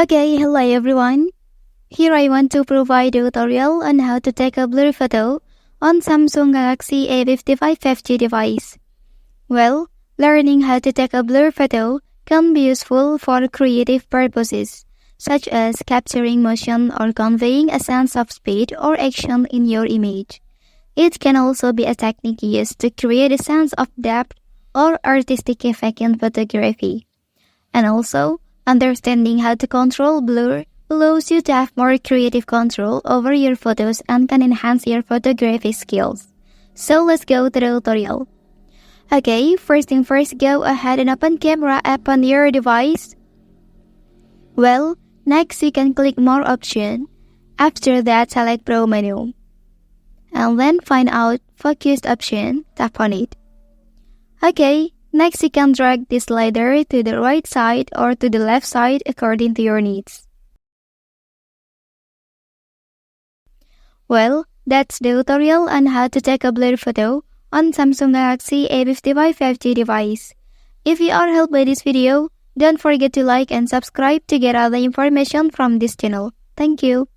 Okay, hello everyone. Here I want to provide a tutorial on how to take a blurry photo on Samsung Galaxy A55 5G device. Well, learning how to take a blurry photo can be useful for creative purposes, such as capturing motion or conveying a sense of speed or action in your image. It can also be a technique used to create a sense of depth or artistic effect in photography. And also, understanding how to control blur allows you to have more creative control over your photos and can enhance your photography skills. So let's go to the tutorial. Okay, first thing first, go ahead and open Camera app on your device. Well, next you can click More option. After that, select Pro menu. And then find out Focused option, tap on it. Okay, next you can drag this slider to the right side or to the left side according to your needs. Well, that's the tutorial on how to take a blurry photo on Samsung Galaxy A55 5G device. If you are helped by this video, don't forget to like and subscribe to get other information from this channel. Thank you.